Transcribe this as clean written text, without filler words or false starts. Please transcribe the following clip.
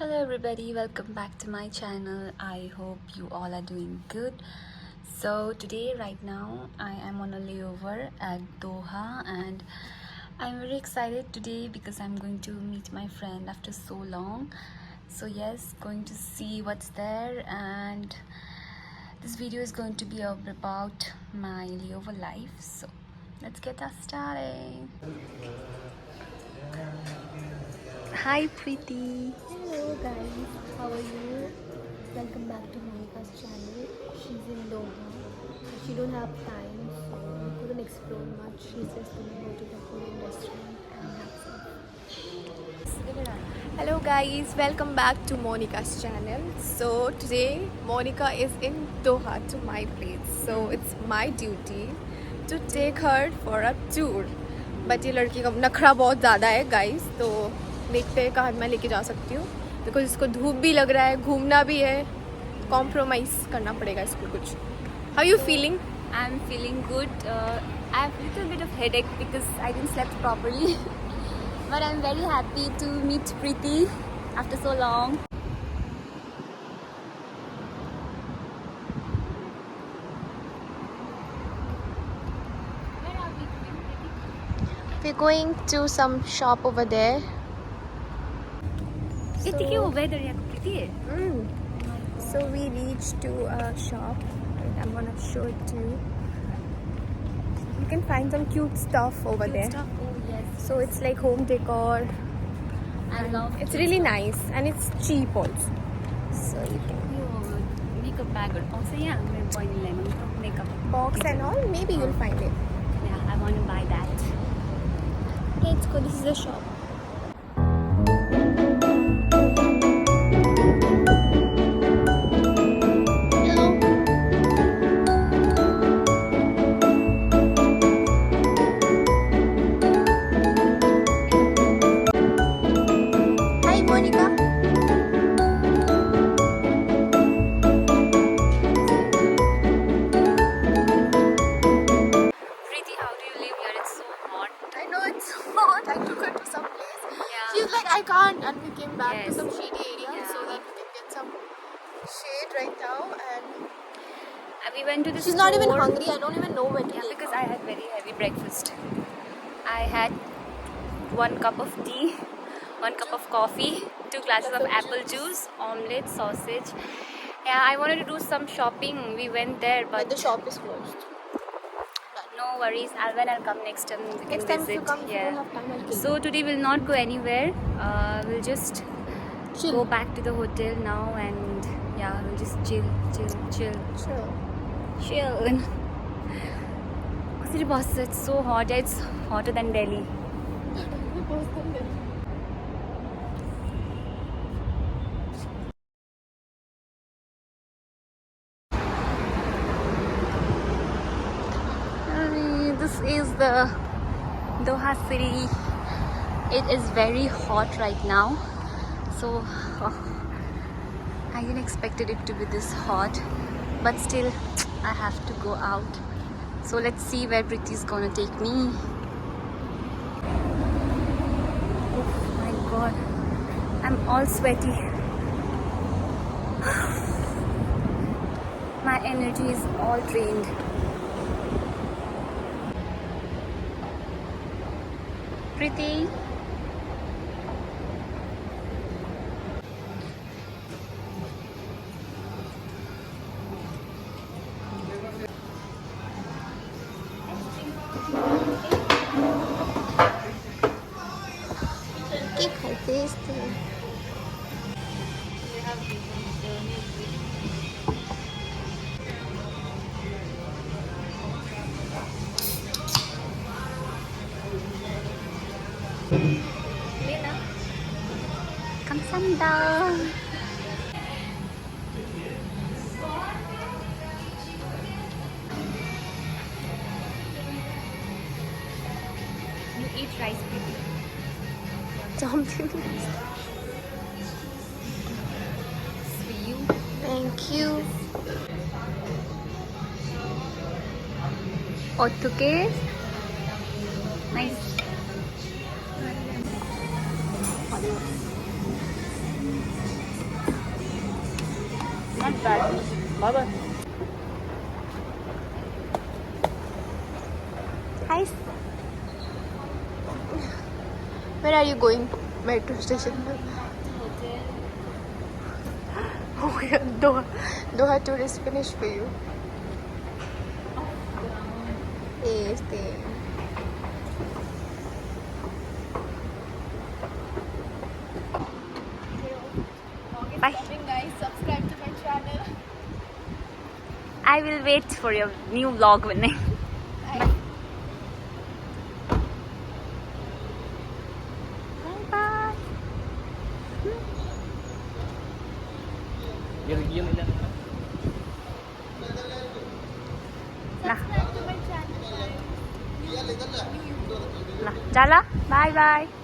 Hello everybody, welcome back to my channel. I hope you all are doing good. So today right now I am on a layover at Doha and I'm very excited today because I'm going to meet my friend after so long. So yes, going to see what's there, and this video is going to be about my layover life. So let's get us started. Hi Preeti. Hello guys, how are you? Welcome back to Monika's channel. She's in Doha. She don't have time, so we couldn't explore much. She's just gonna go to the Korean restaurant and have some. Hello guys, welcome back to Monika's channel. So today Monica is in Doha to my place. So it's my duty to take her for a tour. But ये लड़की का नखरा बहुत ज़्यादा है guys, तो देखते हैं कहाँ मैं लेके जा सकती हूँ बिकॉज इसको धूप भी लग रहा है, घूमना भी है, कॉम्प्रोमाइज़ करना पड़ेगा इसको कुछ. How you feeling? I'm feeling good. I have a little bit of headache because I didn't sleep properly. But I'm very happy to meet Preeti after so long. Where are we going, Preeti? We're going to some shop over there. Preeti, क्या weather है Preeti? So we reached to a shop. I'm gonna show it to you. You can find some cute stuff over Cute there. stuff. Oh yes. So it's like home decor. I love It's cute really stuff. nice and it's cheap also. So you can Your makeup bag also, yeah, I'm buying lemon makeup box and all. Maybe you'll find it. Yeah, I want to buy that. Let's go. This is the shop. Hi, Monica. Preeti, how do you live here? It's so hot. I know it's hot. I took her to some place. Yeah. She's like, I can't, and we came back to Yes. some shady area Yeah. so that we can get some shade right now. And We went to the she's not even store. hungry. I don't even know where to Yeah, take because her. I had very heavy breakfast. I had 1 cup of tea, 1 cup of coffee, 2 glasses of apple juice, omelette, sausage. Yeah, I wanted to do some shopping. We went there, But but the shop is closed. no worries. When I'll come next time, we can Next time visit. if you come, if you don't have time, I'll take So today we'll not go anywhere. We'll just Chill. go back to the hotel now, and yeah, we'll just chill. It's so hot. Yeah, it's hotter than Delhi. This is the Doha city. It is very hot right now. So I didn't expect it to be this hot, but still I have to go out. So let's see where Preeti is gonna take me. Oh my god, I'm all sweaty. My energy is all drained. Preeti. ¿Qué खाते इसको? 감사합니다. You eat rice, Preeti. Something. For you. Thank you. 어떻게? Nice. not bad. Bye bye. Hi. Where are you going? Metro station. Oh my god, Doha tour is finished for you. Yes, Bye. guys, subscribe to my channel. I will wait for your new vlog winning. Bye. Bye. Subscribe to my channel. Chala. Bye bye.